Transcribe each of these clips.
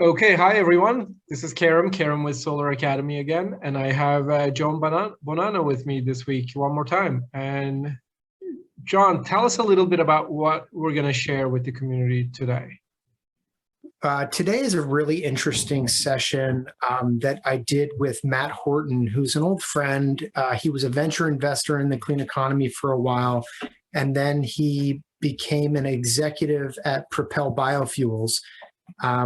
Okay, hi everyone. This is Kerem with Solar Academy again, and I have Jon Bonanno with me this week one more time. And John, tell us a little bit about what we're going to share with the community today. Today is a really interesting session that I did with Matt Horton, who's an old friend. He was a venture investor in the clean economy for a while, and then he became an executive at Propel Biofuels,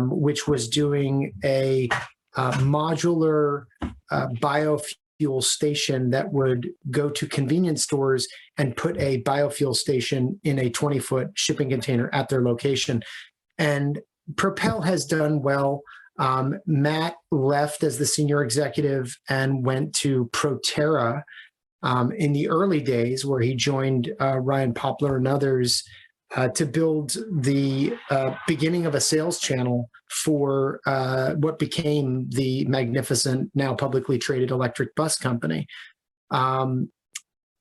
which was doing a modular biofuel station that would go to convenience stores and put a biofuel station in a 20-foot shipping container at their location. And Propel has done well. Matt left as the senior executive and went to ProTerra in the early days, where he joined Ryan Poplar and others to build the beginning of a sales channel for what became the magnificent, now publicly traded electric bus company.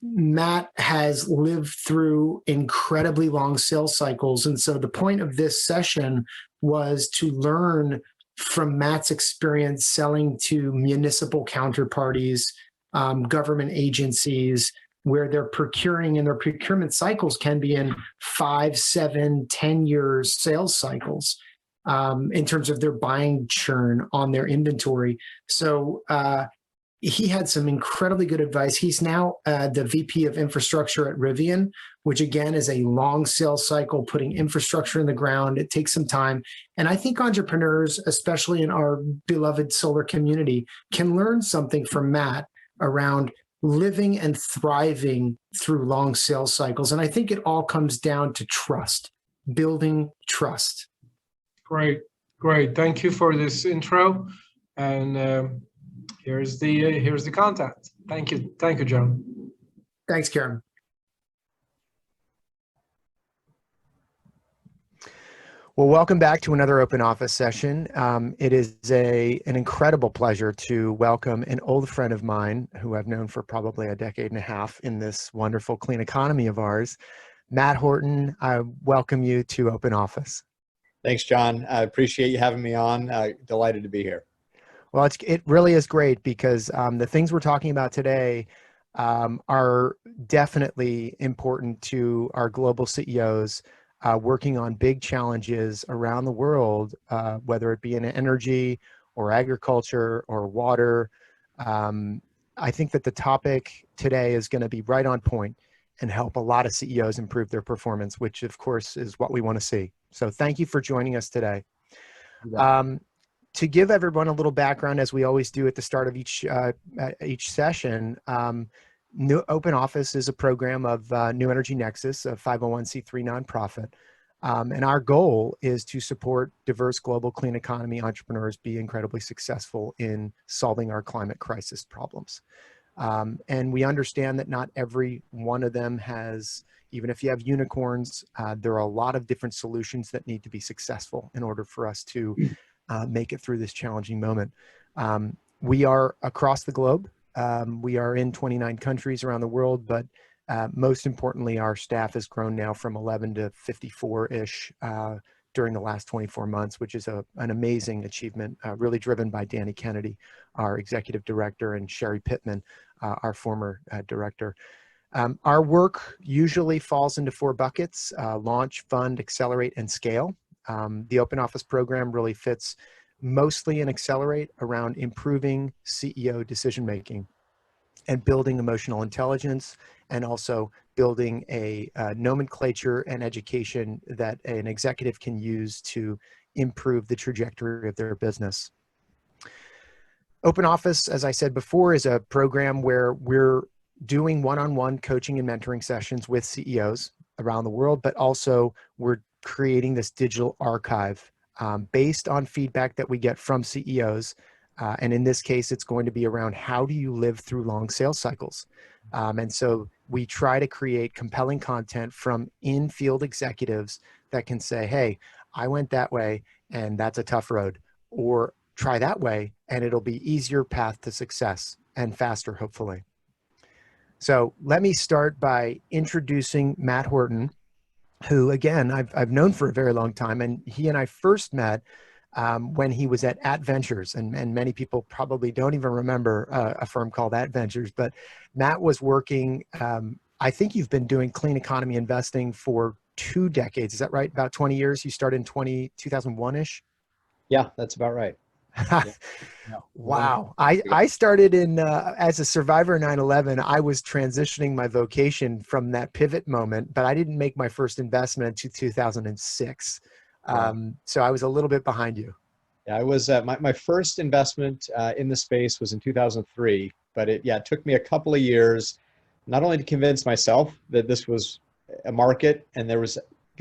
Matt has lived through incredibly long sales cycles. And so the point of this session was to learn from Matt's experience selling to municipal counterparties, government agencies, where they're procuring, and their procurement cycles can be in 5, 7, 10 years sales cycles in terms of their buying churn on their inventory. So he had some incredibly good advice. He's now the VP of infrastructure at RIVIAN, which again is a long sales cycle, putting infrastructure in the ground. It takes some time. And I think entrepreneurs, especially in our beloved solar community, can learn something from Matt around living and thriving through long sales cycles. And I think it all comes down to trust, building trust. Great. Thank you for this intro. And here's the content. Thank you, John. Thanks, Kerem. Well, welcome back to another OpenOffice session. It is an incredible pleasure to welcome an old friend of mine who I've known for probably a decade and a half in this wonderful clean economy of ours. Matt Horton, I welcome you to OpenOffice. Thanks, John. I appreciate you having me on. Delighted to be here. Well, it really is great because the things we're talking about today are definitely important to our global CEOs working on big challenges around the world, whether it be in energy or agriculture or water. I think that the topic today is going to be right on point and help a lot of CEOs improve their performance, which of course is what we want to see. So thank you for joining us today. To give everyone a little background, as we always do at the start of each session, OpenOffice is a program of New Energy Nexus, a 501c3 nonprofit. And our goal is to support diverse global clean economy entrepreneurs be incredibly successful in solving our climate crisis problems. And we understand that not every one of them has, even if you have unicorns, there are a lot of different solutions that need to be successful in order for us to make it through this challenging moment. We are across the globe. We are in 29 countries around the world, but most importantly, our staff has grown now from 11 to 54-ish during the last 24 months, which is an amazing achievement, really driven by Danny Kennedy, our executive director, and Sherry Pittman, our former director. Our work usually falls into 4 buckets: launch, fund, accelerate, and scale. The OpenOffice program really fits mostly in accelerate around improving CEO decision-making and building emotional intelligence, and also building a nomenclature and education that an executive can use to improve the trajectory of their business. OpenOffice, as I said before, is a program where we're doing one-on-one coaching and mentoring sessions with CEOs around the world, but also we're creating this digital archive based on feedback that we get from CEOs. And in this case, it's going to be around how do you live through long sales cycles? And so we try to create compelling content from in-field executives that can say, hey, I went that way and that's a tough road, or try that way and it'll be easier path to success and faster, hopefully. So let me start by introducing Matt Horton, who again, I've known for a very long time, and he and I first met when he was at Ventures, and many people probably don't even remember a firm called At Ventures, but Matt was working, I think you've been doing clean economy investing for 2 decades. Is that right? About 20 years? You started in 2001-ish? Yeah, that's about right. Yeah. Yeah. Wow. I started in, as a survivor of 9/11, I was transitioning my vocation from that pivot moment, but I didn't make my first investment until 2006. Wow. So I was a little bit behind you. Yeah, I was my first investment in the space was in 2003, but it took me a couple of years, not only to convince myself that this was a market and there were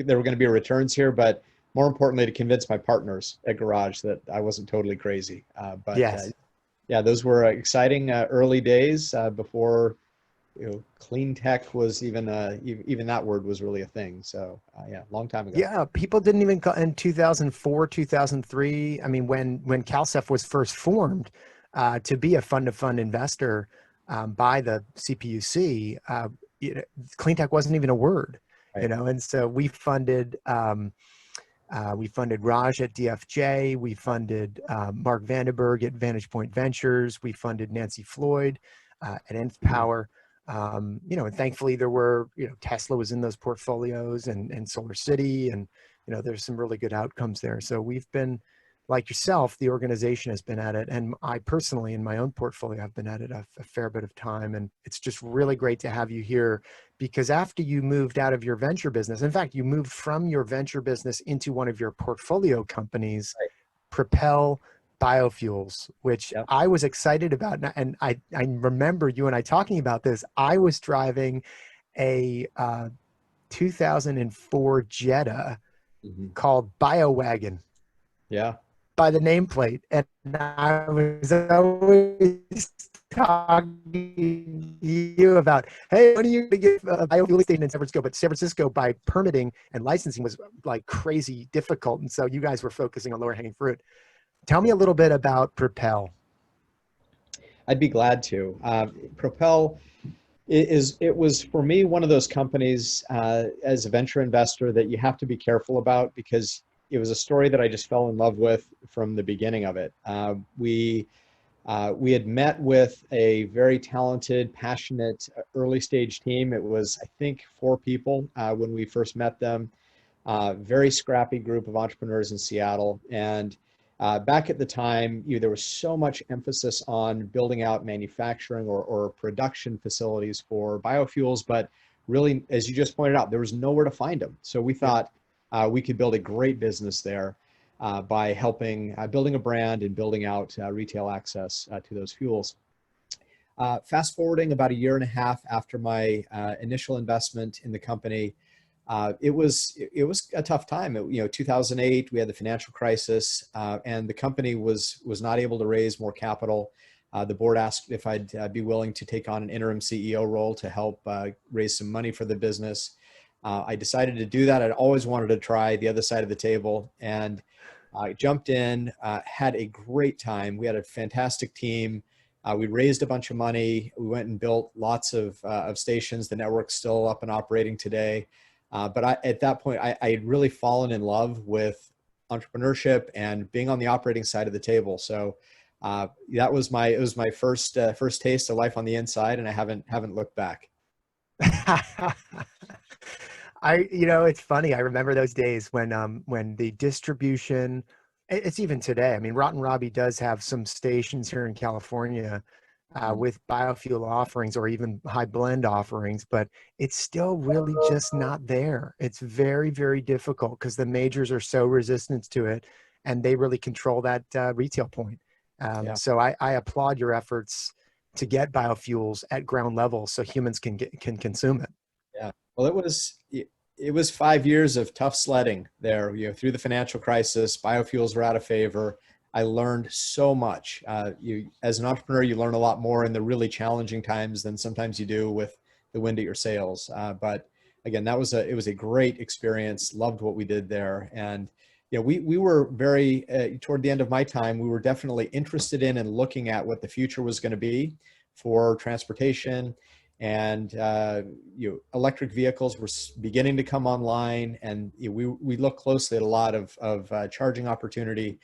going to be returns here, but more importantly to convince my partners at Garage that I wasn't totally crazy. Yes. Yeah, those were exciting early days before clean tech was even that word was really a thing. So yeah, long time ago. Yeah, people didn't even call in 2004, 2003. I mean, when CalCEF was first formed, to be a fund-to-fund investor by the CPUC, clean tech wasn't even a word, Right. and so we funded Raj at DFJ. We funded Mark Vandenberg at Vantage Point Ventures. We funded Nancy Floyd at Nth Power. And thankfully there were, Tesla was in those portfolios and Solar City, and, there's some really good outcomes there. So we've been, like yourself, the organization has been at it. And I personally, in my own portfolio, have been at it a fair bit of time. And it's just really great to have you here, because after you moved out of your venture business, in fact, you moved from your venture business into one of your portfolio companies, Right. Propel Biofuels, which Yep. I was excited about. And I remember you and I talking about this. I was driving a 2004 Jetta Mhm. called BioWagon Yeah. by the nameplate, and I was always talking to you about, hey, when are you going to get a biofuel station in San Francisco? But San Francisco, by permitting and licensing, was like crazy difficult, and so you guys were focusing on lower hanging fruit. Tell me a little bit about Propel. I'd be glad to. Propel it was for me one of those companies as a venture investor that you have to be careful about, because it was a story that I just fell in love with from the beginning of it. We had met with a very talented, passionate early stage team. It was, I think, 4 people when we first met them. Very scrappy group of entrepreneurs in Seattle. And back at the time, there was so much emphasis on building out manufacturing or production facilities for biofuels, but really, as you just pointed out, there was nowhere to find them. So we thought we could build a great business there by helping building a brand and building out retail access to those fuels. Fast forwarding about 1.5 years after my initial investment in the company, it was a tough time. 2008, we had the financial crisis, and the company was not able to raise more capital. The board asked if I'd be willing to take on an interim CEO role to help raise some money for the business. I decided to do that. I'd always wanted to try the other side of the table, and I jumped in, had a great time. We had a fantastic team. We raised a bunch of money. We went and built lots of stations. The network's still up and operating today. But at that point, I had really fallen in love with entrepreneurship and being on the operating side of the table. So it was my first taste of life on the inside, and I haven't looked back. It's funny. I remember those days when the distribution, it's even today. I mean, Rotten Robbie does have some stations here in California with biofuel offerings or even high blend offerings, but it's still really just not there. It's very, very difficult because the majors are so resistant to it, and they really control that retail point. So I applaud your efforts to get biofuels at ground level so humans can consume it. Yeah. Well, it was 5 years of tough sledding there. Through the financial crisis, biofuels were out of favor. I learned so much. As an entrepreneur, you learn a lot more in the really challenging times than sometimes you do with the wind at your sails. But again, it was a great experience. Loved what we did there. And we were very, toward the end of my time, we were definitely interested in and looking at what the future was going to be for transportation. and electric vehicles were beginning to come online, and we look closely at a lot of charging opportunity.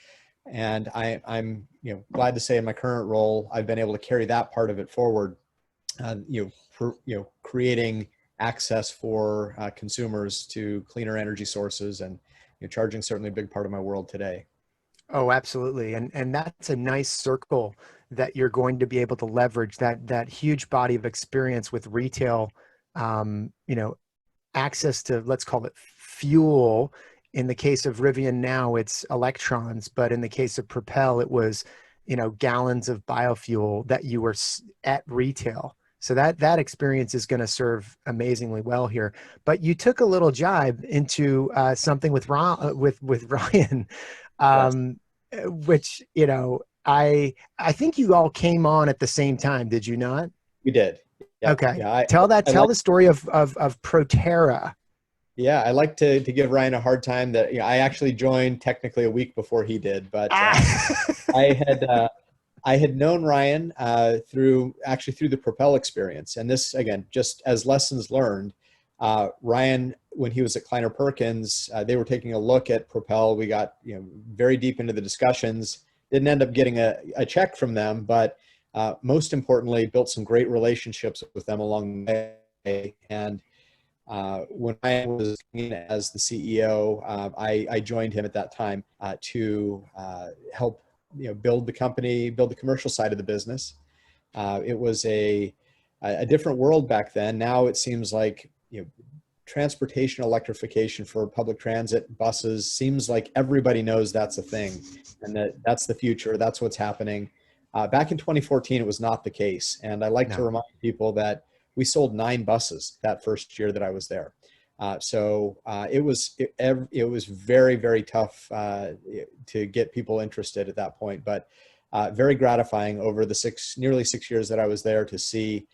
And I'm glad to say in my current role, I've been able to carry that part of it forward, creating access for consumers to cleaner energy sources, and charging certainly a big part of my world today. Oh, absolutely. And that's a nice circle that you're going to be able to leverage, that huge body of experience with retail, access to, let's call it fuel. In the case of Rivian now, it's electrons, but in the case of Propel, it was, gallons of biofuel that you were at retail. So that experience is going to serve amazingly well here. But you took a little jibe into something with Ryan, Yes, which I think you all came on at the same time. Did you not? we did. Yeah, Okay. yeah. Tell the story of ProTerra. Yeah, I like to give Ryan a hard time that I actually joined technically a week before he did, but I had known Ryan through the Propel experience, and this again just as lessons learned. Ryan, when he was at Kleiner Perkins, they were taking a look at Propel. We got very deep into the discussions. Didn't end up getting a check from them, but most importantly, built some great relationships with them along the way. And when I was as the CEO, I joined him at that time to help build the company, build the commercial side of the business. It was a different world back then. Now it seems like transportation electrification for public transit, buses, seems like everybody knows that's a thing, and that's the future. That's what's happening. Back in 2014, it was not the case, and I like to remind people that we sold 9 buses that first year that I was there. So it was very, very tough to get people interested at that point, but very gratifying over the nearly 6 years that I was there to see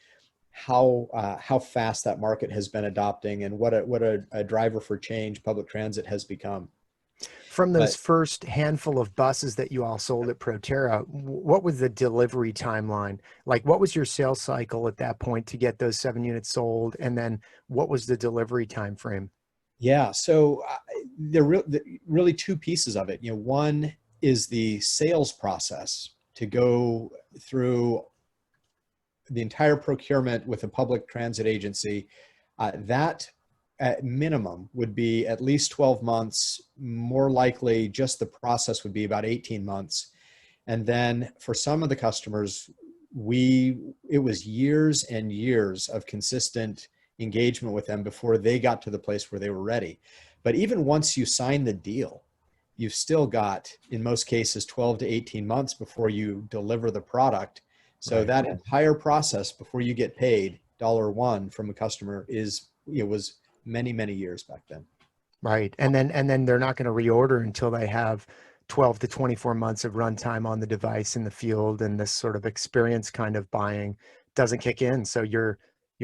how fast that market has been adopting, and what a driver for change public transit has become. From those first handful of buses that you all sold at ProTerra, what was the delivery timeline? Like, what was your sales cycle at that point to get those 7 units sold? And then what was the delivery time frame? Yeah, so there are really 2 pieces of it. One is the sales process, to go through the entire procurement with a public transit agency. That at minimum would be at least 12 months. More likely, just the process would be about 18 months. And then for some of the customers, it was years and years of consistent engagement with them before they got to the place where they were ready. But even once you sign the deal, you've still got, in most cases, 12 to 18 months before you deliver the product. So Right. that entire process before you get paid $1 from a customer was many, many years back then. Right. And then they're not going to reorder until they have 12 to 24 months of runtime on the device in the field, and this sort of experience kind of buying doesn't kick in. So you're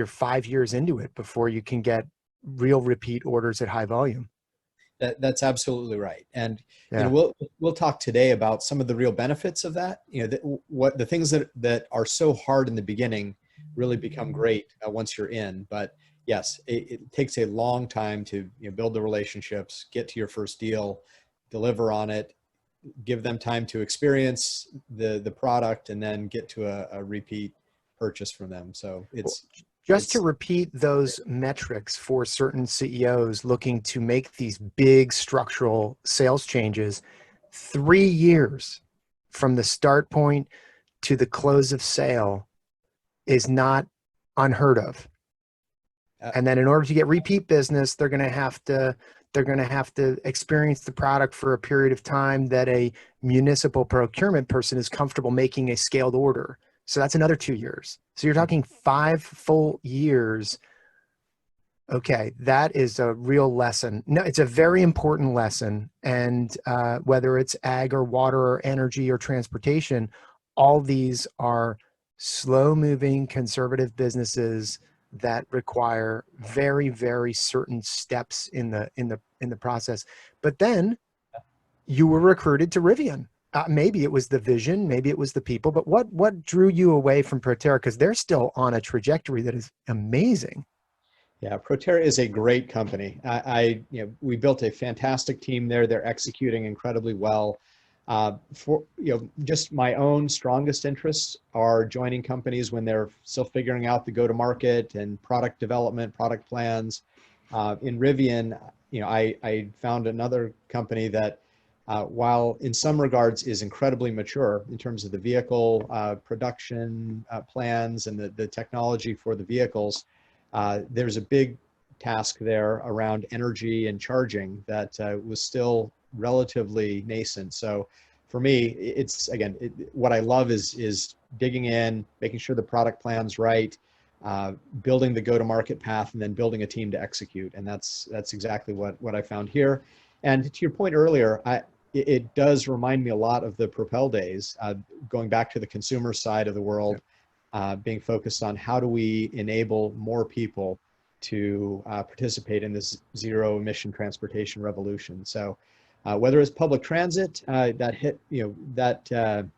5 years into it before you can get real repeat orders at high volume. That's absolutely right. And Yeah. we'll talk today about some of the real benefits of that. What the things that are so hard in the beginning really become great once you're in. But yes, it takes a long time to build the relationships, get to your first deal, deliver on it, give them time to experience the product, and then get to a repeat purchase from them. So Just to repeat those metrics for certain CEOs looking to make these big structural sales changes, 3 years from the start point to the close of sale is not unheard of. And then in order to get repeat business, they're going to have to experience the product for a period of time that a municipal procurement person is comfortable making a scaled order. So that's another 2 years. So you're talking 5 full years. Okay, that is a real lesson. No, it's a very important lesson. And whether it's ag or water or energy or transportation, all these are slow-moving conservative businesses that require very, very certain steps in the process. But then you were recruited to Rivian. maybe it was the vision, maybe it was the people, but what drew you away from ProTerra? Because they're still on a trajectory that is amazing. Yeah, ProTerra is a great company. We built a fantastic team there. They're executing incredibly well. Just my own strongest interests are joining companies when they're still figuring out the go-to-market and product development, product plans. In Rivian, I found another company that, while in some regards is incredibly mature in terms of the vehicle production plans and the technology for the vehicles, there's a big task there around energy and charging that was still relatively nascent. So for me, it's again, what I love is digging in, making sure the product plan's right, building the go-to-market path, and then building a team to execute. And that's exactly what I found here. And to your point earlier, it does remind me a lot of the Propel days, going back to the consumer side of the world, being focused on how do we enable more people to participate in this zero emission transportation revolution. So whether it's public transit, that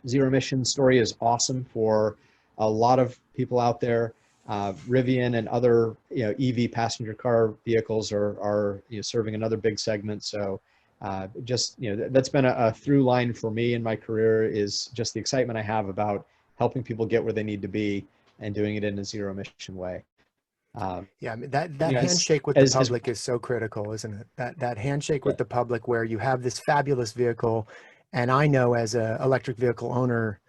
zero emission story is awesome for a lot of people out there. Rivian and other EV passenger car vehicles are serving another big segment. So that's been a through line for me in my career, is just the excitement I have about helping people get where they need to be and doing it in a zero emission way. Yeah, I mean, that handshake with the public is so critical, isn't it? That handshake with the public, where you have this fabulous vehicle, and I know as an electric vehicle owner,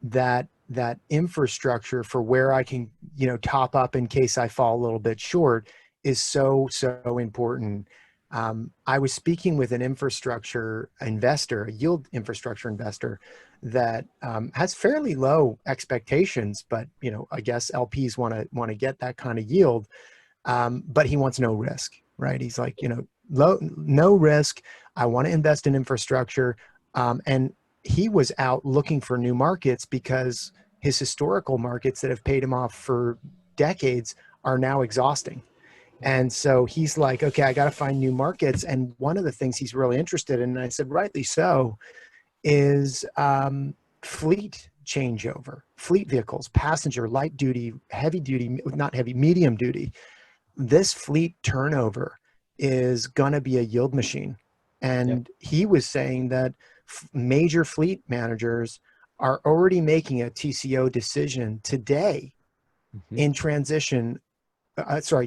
that infrastructure for where I can top up in case I fall a little bit short is so important. I was speaking with an infrastructure investor, a yield infrastructure investor, that has fairly low expectations, but I guess LPs want to get that kind of yield, but he wants no risk, right? He's like, no risk. I want to invest in infrastructure, and he was out looking for new markets because his historical markets that have paid him off for decades are now exhausting. And so he's like, okay, I got to find new markets. And one of the things he's really interested in, and I said, rightly so, is fleet changeover, fleet vehicles, passenger, light duty, heavy duty, not heavy, medium duty. This fleet turnover is going to be a yield machine. And he was saying that major fleet managers are already making a TCO decision today in transition,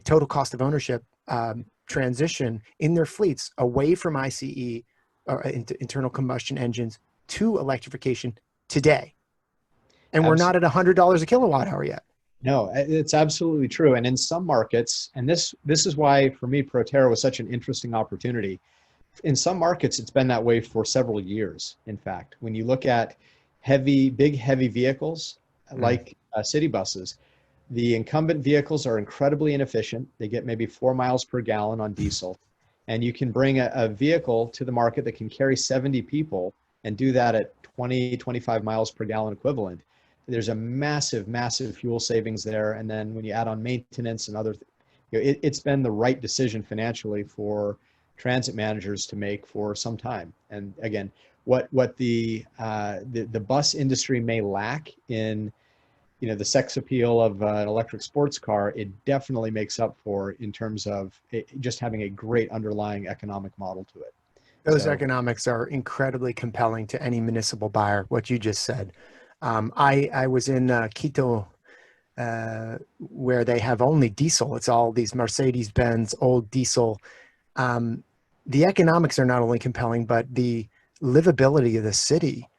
total cost of ownership transition in their fleets away from ICE, internal combustion engines, to electrification today. And we're not at $100 a kilowatt hour yet. No, it's absolutely true. And in some markets, and this is why for me, ProTerra was such an interesting opportunity. In some markets, it's been that way for several years. In fact, when you look at big heavy vehicles like city buses, the incumbent vehicles are incredibly inefficient. They get maybe 4 miles per gallon on diesel. And you can bring a vehicle to the market that can carry 70 people and do that at 20, 25 miles per gallon equivalent. There's a massive, massive fuel savings there. And then when you add on maintenance and other, it's been the right decision financially for transit managers to make for some time. And again, what the bus industry may lack in the sex appeal of an electric sports car, it definitely makes up for in terms of just having a great underlying economic model to it. Those economics are incredibly compelling to any municipal buyer, what you just said. I was in Quito, where they have only diesel. It's all these Mercedes-Benz old diesel. The economics are not only compelling, but the livability of the city,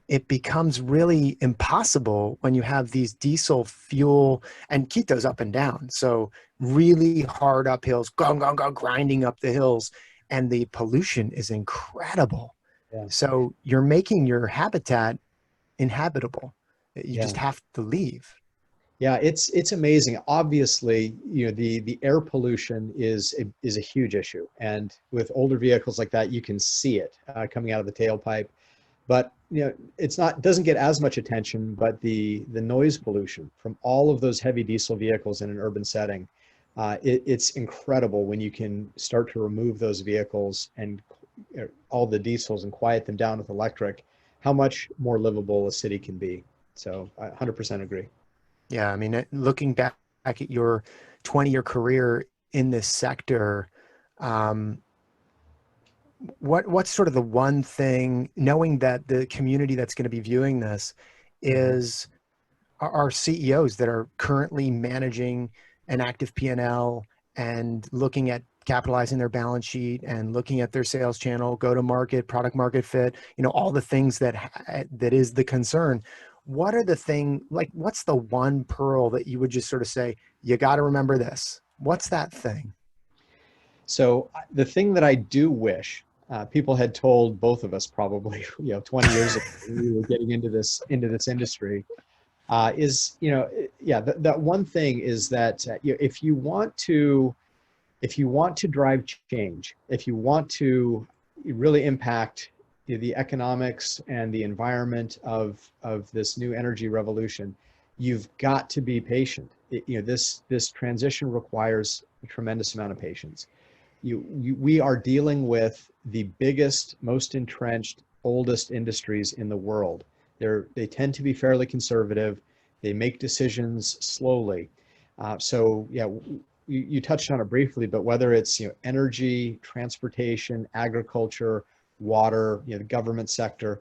it becomes really impossible when you have these diesel fuel, and Quito's up and down. So really hard up hills, grinding up the hills, and the pollution is incredible. Yeah. So you're making your habitat inhabitable. You just have to leave. Yeah, it's amazing. Obviously, the air pollution is a huge issue, and with older vehicles like that, you can see it coming out of the tailpipe. But doesn't get as much attention. But the noise pollution from all of those heavy diesel vehicles in an urban setting, it's incredible when you can start to remove those vehicles and all the diesels and quiet them down with electric, how much more livable a city can be. So I 100% agree. Yeah, I mean, looking back at your 20-year career in this sector, what's sort of the one thing, knowing that the community that's going to be viewing this is our CEOs that are currently managing an active P&L and looking at capitalizing their balance sheet and looking at their sales channel, go to market, product market fit, all the things that is the concern. What are the what's the one pearl that you would just sort of say, you got to remember this? What's that thing? So the thing that I do wish people had told both of us probably 20 years ago when we were getting into this industry is that one thing is that if you want to drive change, if you want to really impact the economics and the environment of this new energy revolution, you've got to be patient. This transition requires a tremendous amount of patience. We are dealing with the biggest, most entrenched, oldest industries in the world. They tend to be fairly conservative. They make decisions slowly. You touched on it briefly, but whether it's energy, transportation, agriculture, water, the government sector,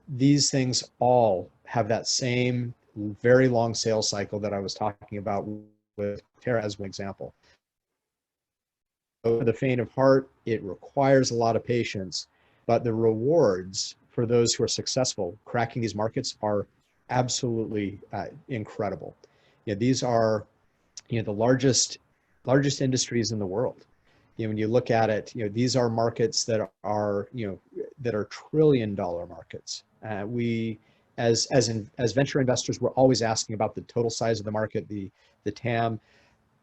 these things all have that same very long sales cycle that I was talking about with ProTerra as an example. For the faint of heart, it requires a lot of patience, but the rewards for those who are successful cracking these markets are absolutely incredible. These are the largest industries in the world. When you look at it, these are markets that are trillion-dollar markets. We as venture investors, we're always asking about the total size of the market, the TAM.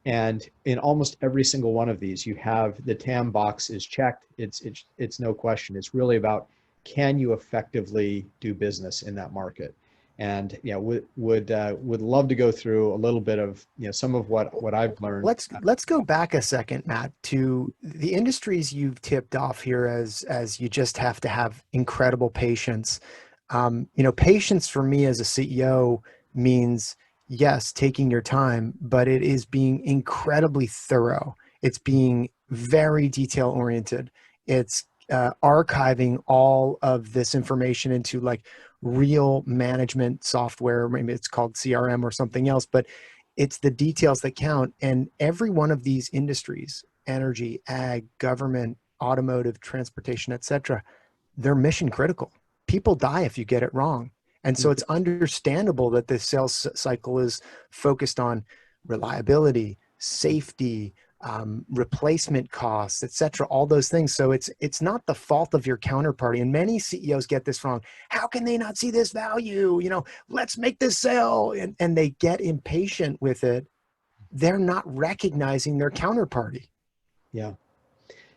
And in almost every single one of these, you have the TAM box is checked. It's no question. It's really about, can you effectively do business in that market? And would love to go through a little bit of some of what I've learned. Let's go back a second, Matt, to the industries you've tipped off here as you just have to have incredible patience. Patience for me as a CEO means, yes, taking your time, but it is being incredibly thorough. It's being very detail oriented. It's archiving all of this information into real management software. Maybe it's called CRM or something else, but it's the details that count. And every one of these industries, energy, ag, government, automotive, transportation, etc., they're mission critical. People die if you get it wrong. And so it's understandable that the sales cycle is focused on reliability, safety, replacement costs, et cetera, all those things. So it's not the fault of your counterparty. And many CEOs get this wrong. How can they not see this value? Let's make this sale. And they get impatient with it. They're not recognizing their counterparty. Yeah.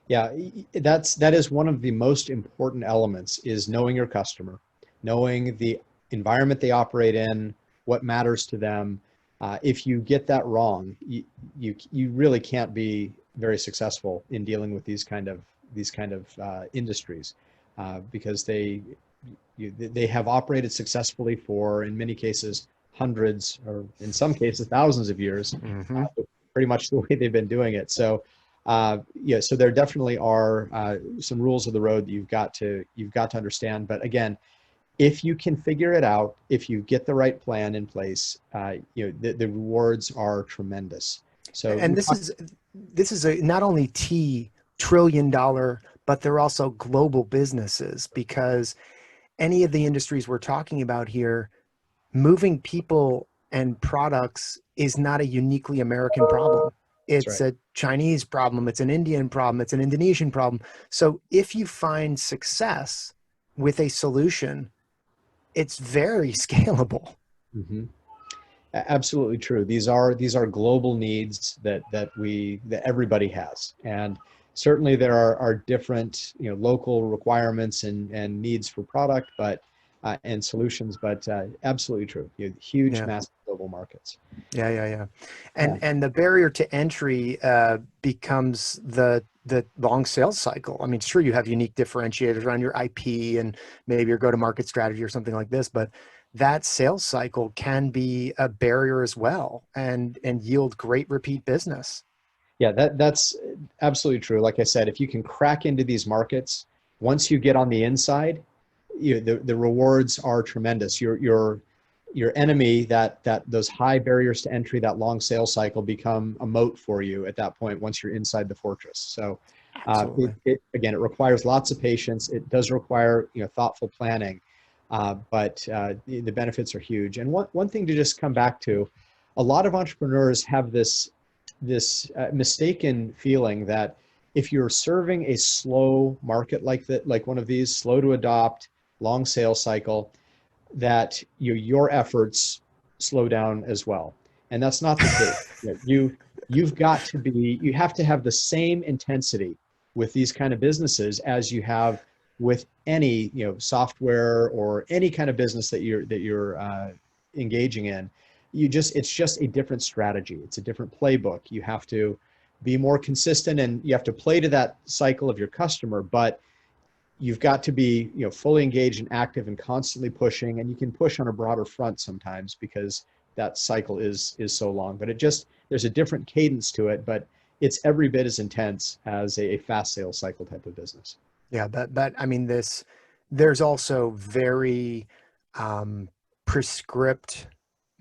Yeah. That is one of the most important elements, is knowing your customer, knowing the environment they operate in, what matters to them. If you get that wrong, you really can't be very successful in dealing with these kind of industries, because they have operated successfully for, in many cases, hundreds, or in some cases thousands of years, pretty much the way they've been doing it. So so there definitely are some rules of the road that you've got to understand. But again, if you can figure it out, if you get the right plan in place, the rewards are tremendous. So, and this is not only trillion dollar, but they're also global businesses, because any of the industries we're talking about here, moving people and products is not a uniquely American problem. It's a Chinese problem. It's an Indian problem. It's an Indonesian problem. So if you find success with a solution, it's very scalable. Mm-hmm. Absolutely true. These are global needs that everybody has, and certainly there are different local requirements and needs for product, but and solutions, but absolutely true. Huge, Yeah. massive global markets. Yeah. And the barrier to entry becomes the long sales cycle. I mean, sure, you have unique differentiators around your IP and maybe your go-to-market strategy or something like this, but that sales cycle can be a barrier as well and yield great repeat business. Yeah, that's absolutely true. Like I said, if you can crack into these markets, once you get on the inside, the rewards are tremendous. Your enemy, that those high barriers to entry, that long sales cycle, become a moat for you at that point once you're inside the fortress. So Absolutely. again, it requires lots of patience. It does require thoughtful planning, but the benefits are huge. And one thing to just come back to, a lot of entrepreneurs have this mistaken feeling that if you're serving a slow market like that, like one of these, slow to adopt, long sales cycle, that your efforts slow down as well. And that's not the case. You have to have the same intensity with these kind of businesses as you have with any software or any kind of business that you're engaging in. It's just a different strategy. It's a different playbook. You have to be more consistent, and you have to play to that cycle of your customer, but you've got to be fully engaged and active and constantly pushing, and you can push on a broader front sometimes because that cycle is so long. But there's a different cadence to it, but it's every bit as intense as a fast sales cycle type of business. Yeah, I mean, there's also very prescript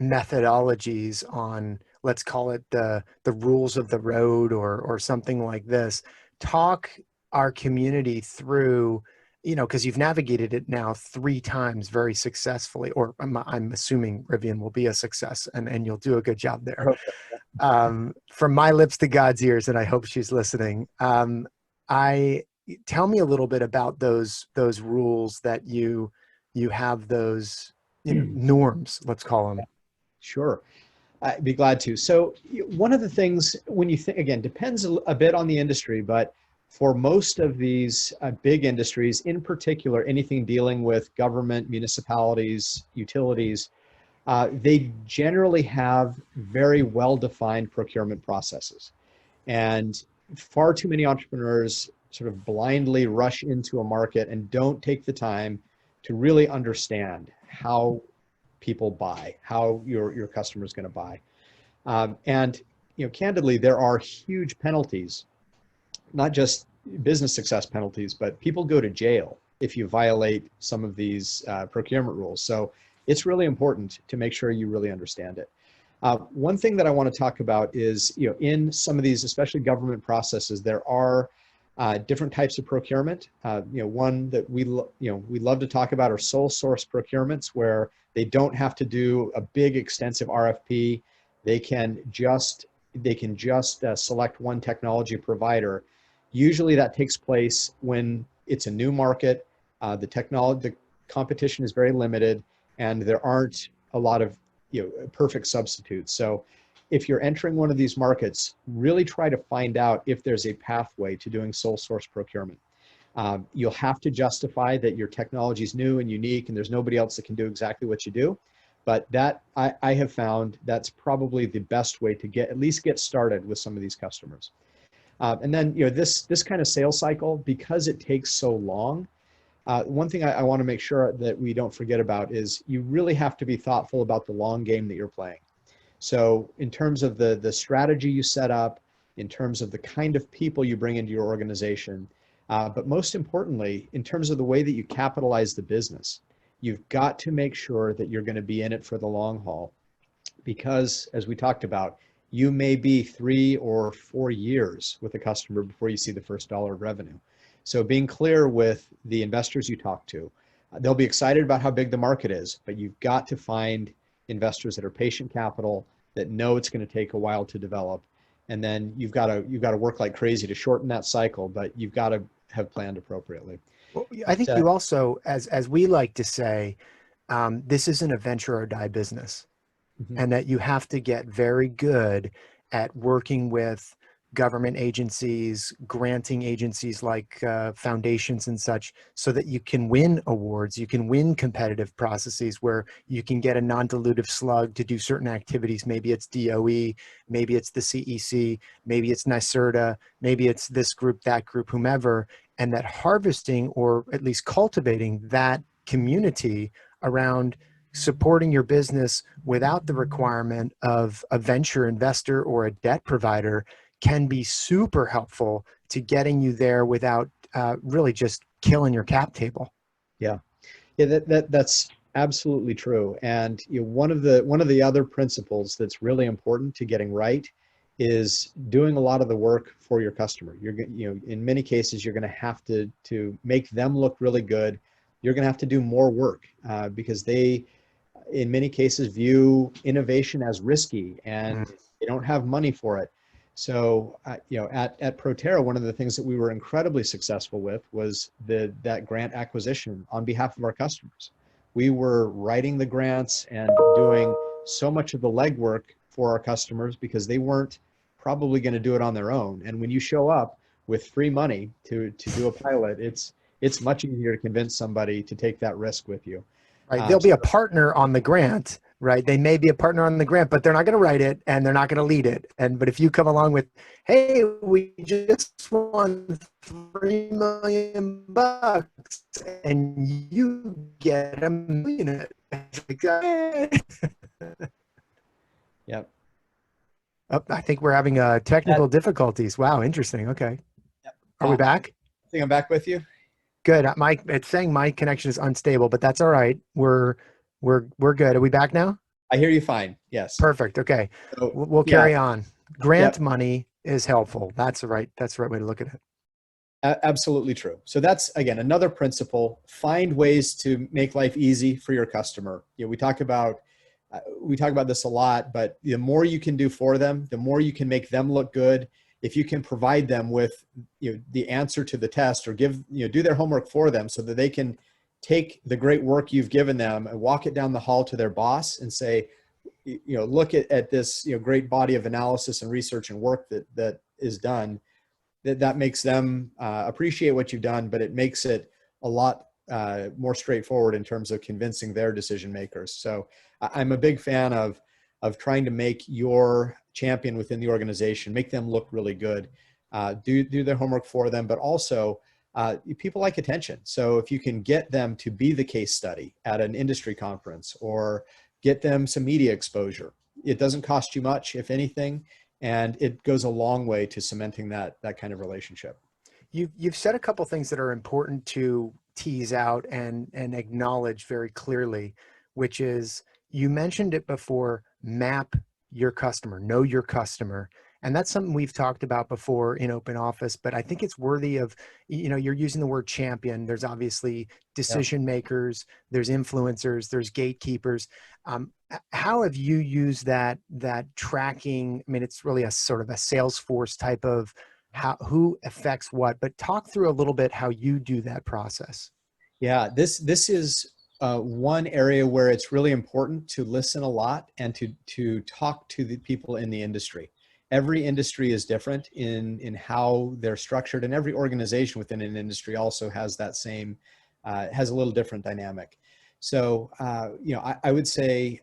methodologies on, let's call it the rules of the road or something like this. Talk our community through, because you've navigated it now 3 times very successfully, or I'm assuming RIVIAN will be a success and you'll do a good job there. From my lips to God's ears, and I hope she's listening. Tell me a little bit about those rules that you have, those norms, let's call them. Sure. I'd be glad to. So one of the things, when you think, again, depends a bit on the industry, but for most of these big industries, in particular, anything dealing with government, municipalities, utilities, they generally have very well-defined procurement processes. And far too many entrepreneurs sort of blindly rush into a market and don't take the time to really understand how people buy, how your customer is going to buy. And candidly, there are huge penalties, not just business success penalties, but people go to jail if you violate some of these procurement rules. So it's really important to make sure you really understand it. One thing that I want to talk about is, in some of these, especially government processes, there are different types of procurement. One that we love to talk about are sole source procurements, where they don't have to do a big, extensive RFP. They can just select one technology provider. Usually that takes place when it's a new market. The competition is very limited, and there aren't a lot of perfect substitutes. So if you're entering one of these markets, really try to find out if there's a pathway to doing sole source procurement. You'll have to justify that your technology is new and unique and there's nobody else that can do exactly what you do. But that I have found that's probably the best way to at least get started with some of these customers. And then this kind of sales cycle, because it takes so long, one thing I want to make sure that we don't forget about is you really have to be thoughtful about the long game that you're playing. So in terms of the strategy you set up, in terms of the kind of people you bring into your organization, but most importantly, in terms of the way that you capitalize the business, you've got to make sure that you're going to be in it for the long haul. Because as we talked about, you may be 3 or 4 years with a customer before you see the first dollar of revenue. So being clear with the investors you talk to, they'll be excited about how big the market is, but you've got to find investors that are patient capital, that know it's going to take a while to develop. And then you've got to work like crazy to shorten that cycle, but you've got to have planned appropriately. Well, I think you also, as we like to say, this isn't a venture or die business. Mm-hmm. And that you have to get very good at working with government agencies, granting agencies like foundations and such, so that you can win awards, you can win competitive processes where you can get a non-dilutive slug to do certain activities. Maybe it's DOE, maybe it's the CEC, maybe it's NYSERDA, maybe it's this group, that group, whomever, and that harvesting or at least cultivating that community around supporting your business without the requirement of a venture investor or a debt provider can be super helpful to getting you there without really just killing your cap table. Yeah, that's absolutely true. And one of the other principles that's really important to getting right is doing a lot of the work for your customer. In many cases, you're going to have to make them look really good. You're going to have to do more work because they, in many cases, view innovation as risky and they don't have money for it. So, at ProTerra, one of the things that we were incredibly successful with was that grant acquisition on behalf of our customers. We were writing the grants and doing so much of the legwork for our customers because they weren't probably going to do it on their own. And when you show up with free money to do a pilot, it's much easier to convince somebody to take that risk with you. Right. They'll be a partner on the grant, right? They may be a partner on the grant, but they're not going to write it and they're not going to lead it. But if you come along with, hey, we just won $3 million and you get $1 million. Yep. Oh, I think we're having technical difficulties. Wow, interesting. Okay. Yep. Are we back? I think I'm back with you. Good. It's saying my connection is unstable, but that's all right. We're good. Are we back now? I hear you fine. Yes. Perfect. Okay. So, We'll carry on. Grant money is helpful. That's the right way to look at it. Absolutely true. So that's, again, another principle. Find ways to make life easy for your customer. We talk about this a lot, but the more you can do for them, the more you can make them look good. If you can provide them with the answer to the test or do their homework for them so that they can take the great work you've given them and walk it down the hall to their boss and say, look at this great body of analysis and research and work that is done, that makes them appreciate what you've done, but it makes it a lot more straightforward in terms of convincing their decision makers. So I'm a big fan of trying to make your champion within the organization, make them look really good, do their homework for them, but also people like attention. So if you can get them to be the case study at an industry conference or get them some media exposure, it doesn't cost you much, if anything, and it goes a long way to cementing that kind of relationship. You've said a couple things that are important to tease out and acknowledge very clearly, which is, you mentioned it before, map your customer, know your customer. And that's something we've talked about before in OpenOffice, but I think it's worthy of, you're using the word champion. There's obviously decision makers, there's influencers, there's gatekeepers. How have you used that tracking? I mean, it's really a sort of a Salesforce type of who affects what, but talk through a little bit how you do that process. Yeah, this is one area where it's really important to listen a lot and to talk to the people in the industry. Every industry is different in how they're structured, and every organization within an industry also has that same, has a little different dynamic. So, I would say,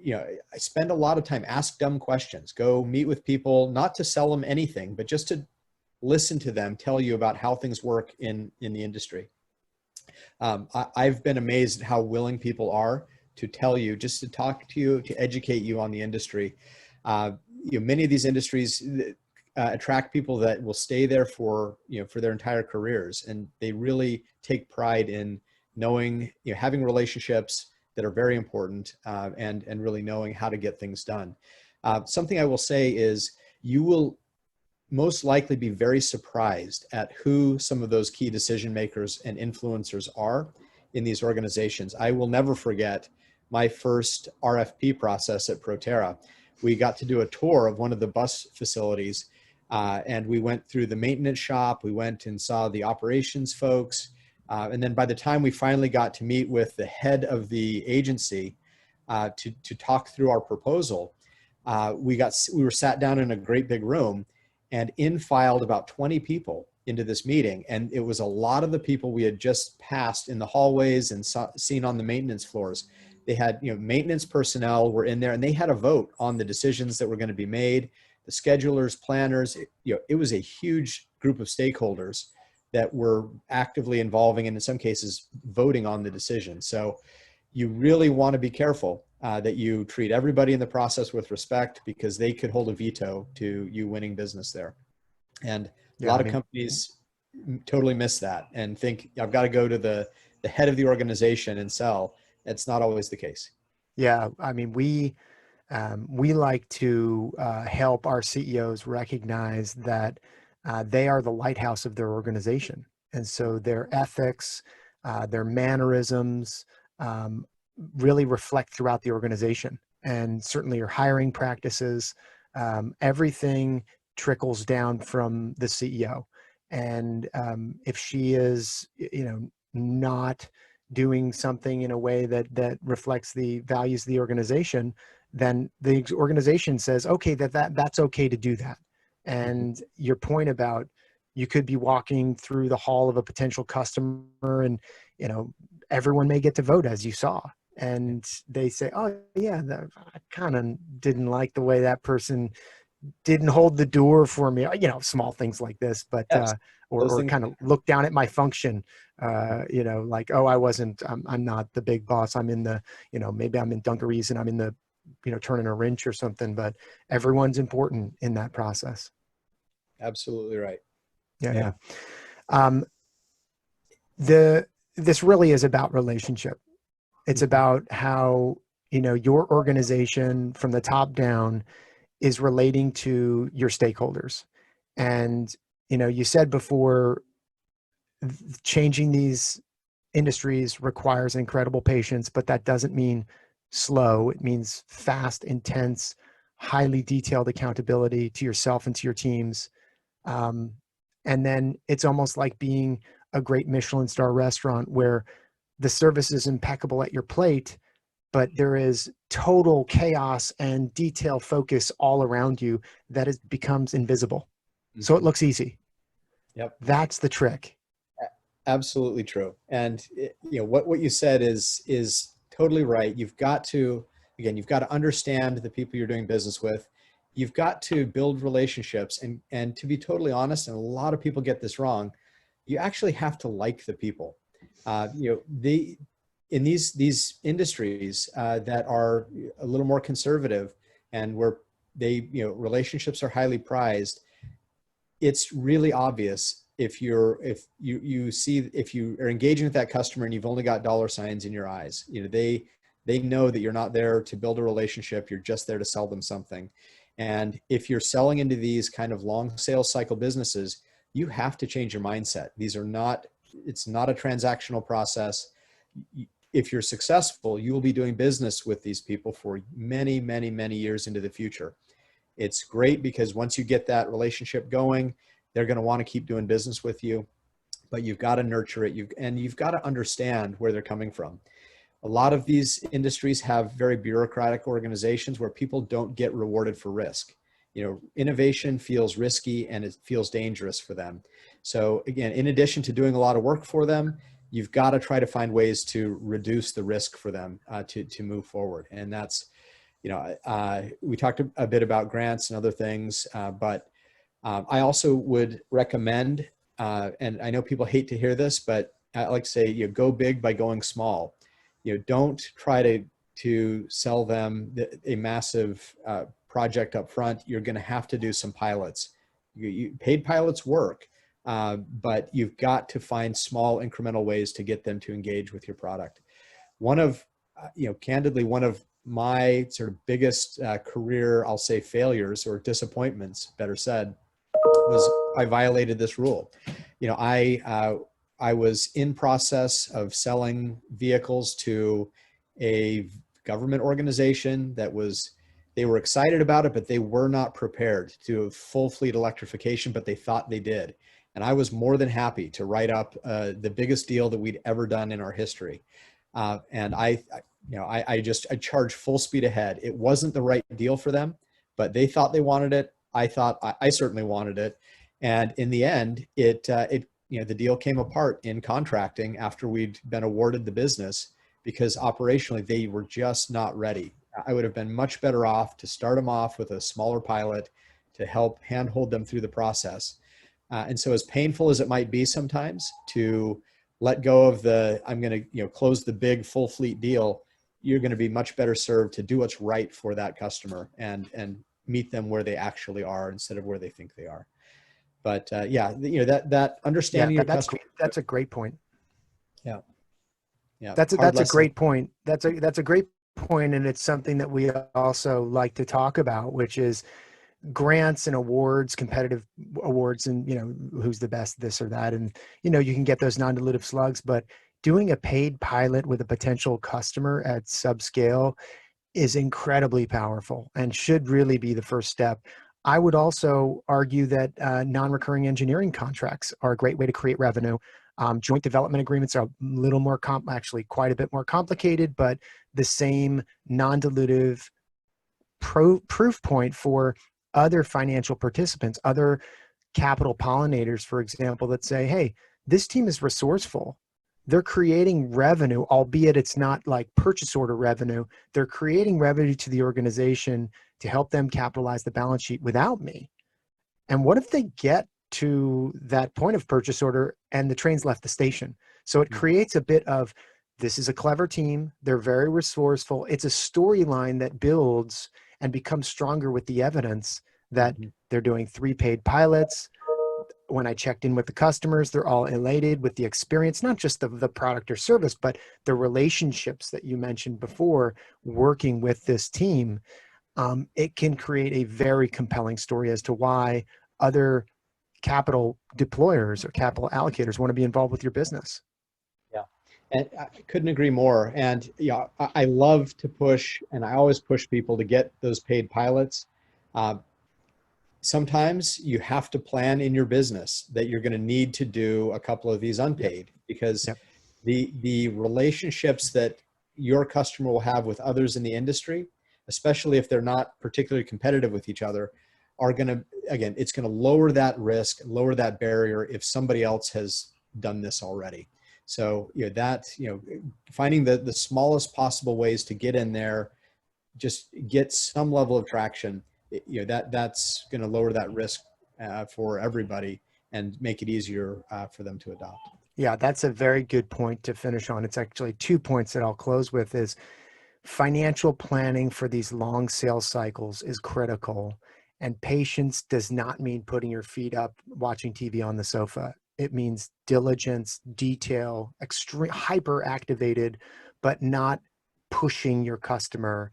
I spend a lot of time, ask dumb questions, go meet with people, not to sell them anything, but just to listen to them tell you about how things work in the industry. I've been amazed at how willing people are to tell you, just to talk to you, to educate you on the industry. Many of these industries attract people that will stay there for their entire careers, and they really take pride in knowing, having relationships that are very important, and really knowing how to get things done. Something I will say is, you will most likely be very surprised at who some of those key decision makers and influencers are in these organizations. I will never forget my first RFP process at ProTerra. We got to do a tour of one of the bus facilities, and we went through the maintenance shop. We went and saw the operations folks. And then by the time we finally got to meet with the head of the agency to talk through our proposal, we were sat down in a great big room, and filed about 20 people into this meeting. And it was a lot of the people we had just passed in the hallways and seen on the maintenance floors. They had, maintenance personnel were in there, and they had a vote on the decisions that were going to be made, the schedulers, planners. It was a huge group of stakeholders that were actively involving and in some cases voting on the decision. So you really want to be careful that you treat everybody in the process with respect, because they could hold a veto to you winning business there. And a lot of companies totally miss that and think, I've got to go to the head of the organization and sell. That's not always the case. Yeah, I mean, we like to help our CEOs recognize that they are the lighthouse of their organization. And so their ethics, their mannerisms really reflect throughout the organization. And certainly your hiring practices, everything trickles down from the CEO. And if she is, not doing something in a way that reflects the values of the organization, then the organization says, okay, that's okay to do that. And your point about you could be walking through the hall of a potential customer and, everyone may get to vote, as you saw. And they say, oh yeah, I kind of didn't like the way that person didn't hold the door for me, small things like this, but, or kind of look down at my function, like, oh, I'm not the big boss. I'm in the, maybe I'm in dungarees and I'm in the, turning a wrench or something, but everyone's important in that process. Absolutely right. Yeah. This really is about relationship. It's about how, your organization from the top down is relating to your stakeholders. And, you said before, changing these industries requires incredible patience, but that doesn't mean slow. It means fast, intense, highly detailed accountability to yourself and to your teams. And then it's almost like being a great Michelin star restaurant where the service is impeccable at your plate, but there is total chaos and detail focus all around you that becomes invisible. So it looks easy. Yep. That's the trick. Absolutely true. And what you said is totally right. You've got to understand the people you're doing business with. You've got to build relationships, and to be totally honest, and a lot of people get this wrong, you actually have to like the people. In these industries that are a little more conservative and where relationships are highly prized, it's really obvious if you are engaging with that customer and you've only got dollar signs in your eyes. They know that you're not there to build a relationship. You're just there to sell them something. And if you're selling into these kind of long sales cycle businesses, you have to change your mindset. It's not a transactional process. If you're successful, you will be doing business with these people for many, many, many years into the future. It's great because once you get that relationship going, they're going to want to keep doing business with you, but you've got to nurture it. You've got to understand where they're coming from. A lot of these industries have very bureaucratic organizations where people don't get rewarded for risk. Innovation feels risky and it feels dangerous for them. So again, in addition to doing a lot of work for them, you've got to try to find ways to reduce the risk for them to move forward. And that's, we talked a bit about grants and other things, but I also would recommend, and I know people hate to hear this, but I like to say, go big by going small. Don't try to sell them a massive project up front. You're going to have to do some pilots. Paid pilots work, but you've got to find small incremental ways to get them to engage with your product. Candidly, one of my sort of biggest career, I'll say failures or disappointments, better said, was I violated this rule. I was in process of selling vehicles to a government organization they were excited about it, but they were not prepared to do full fleet electrification, but they thought they did. And I was more than happy to write up the biggest deal that we'd ever done in our history. And I charged full speed ahead. It wasn't the right deal for them, but they thought they wanted it. I thought I certainly wanted it. And in the end, the deal came apart in contracting after we'd been awarded the business because operationally they were just not ready. I would have been much better off to start them off with a smaller pilot to help handhold them through the process. And so as painful as it might be sometimes to let go of I'm going to close the big full fleet deal, you're going to be much better served to do what's right for that customer and meet them where they actually are instead of where they think they are. But that understanding your customer. That's a great point. Yeah. Yeah. That's a great point. That's a great point, and it's something that we also like to talk about, which is grants and awards, competitive awards, and who's the best this or that, and you can get those non-dilutive slugs, but doing a paid pilot with a potential customer at subscale is incredibly powerful and should really be the first step. I would also argue that non-recurring engineering contracts are a great way to create revenue. Joint development agreements are a little more actually quite a bit more complicated, but the same non-dilutive proof point for other financial participants, other capital pollinators, for example, that say, hey, this team is resourceful. They're creating revenue, albeit it's not like purchase order revenue. They're creating revenue to the organization to help them capitalize the balance sheet without me. And what if they get to that point of purchase order and the train's left the station? So it creates a bit of, this is a clever team. They're very resourceful. It's a storyline that builds and becomes stronger with the evidence that they're doing 3 paid pilots. When I checked in with the customers, they're all elated with the experience, not just the product or service, but the relationships that you mentioned before working with this team. It can create a very compelling story as to why other capital deployers or capital allocators want to be involved with your business. Yeah, and I couldn't agree more. And I love to push, and I always push people to get those paid pilots. Sometimes you have to plan in your business that you're going to need to do a couple of these unpaid because the relationships that your customer will have with others in the industry, especially if they're not particularly competitive with each other, are going to, again, it's going to lower that risk, lower that barrier if somebody else has done this already. So, finding the smallest possible ways to get in there, just get some level of traction, that's going to lower that risk for everybody and make it easier for them to adopt. Yeah, that's a very good point to finish on. It's actually 2 points that I'll close with. Is financial planning for these long sales cycles is critical, and patience does not mean putting your feet up watching TV on the sofa. It means diligence, detail, extreme hyper activated, but not pushing your customer.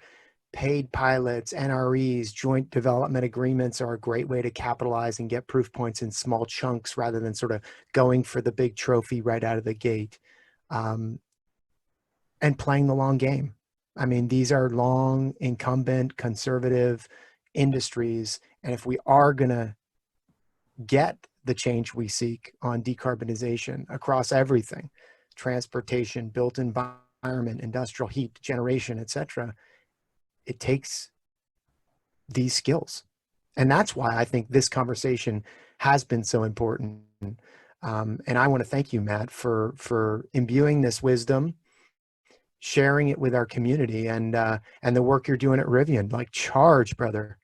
Paid pilots, NREs, joint development agreements are a great way to capitalize and get proof points in small chunks rather than sort of going for the big trophy right out of the gate, and playing the long game. I mean, these are long, incumbent, conservative industries. And if we are going to get the change we seek on decarbonization across everything, transportation, built environment, industrial heat generation, et cetera, it takes these skills. And that's why I think this conversation has been so important. And I want to thank you, Matt, for imbuing this wisdom, sharing it with our community, and the work you're doing at Rivian. Like, charge, brother.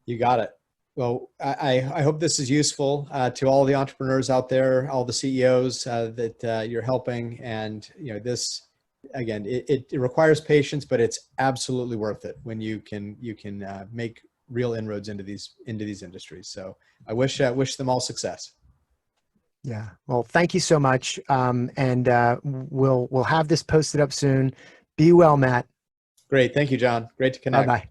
You got it. Well, I hope this is useful to all the entrepreneurs out there, all the CEOs that you're helping. And this, again, it requires patience, but it's absolutely worth it when you can make real inroads into these industries. So I wish them all success. Yeah. Well, thank you so much. And we'll have this posted up soon. Be well, Matt. Great. Thank you, John. Great to connect. Bye-bye.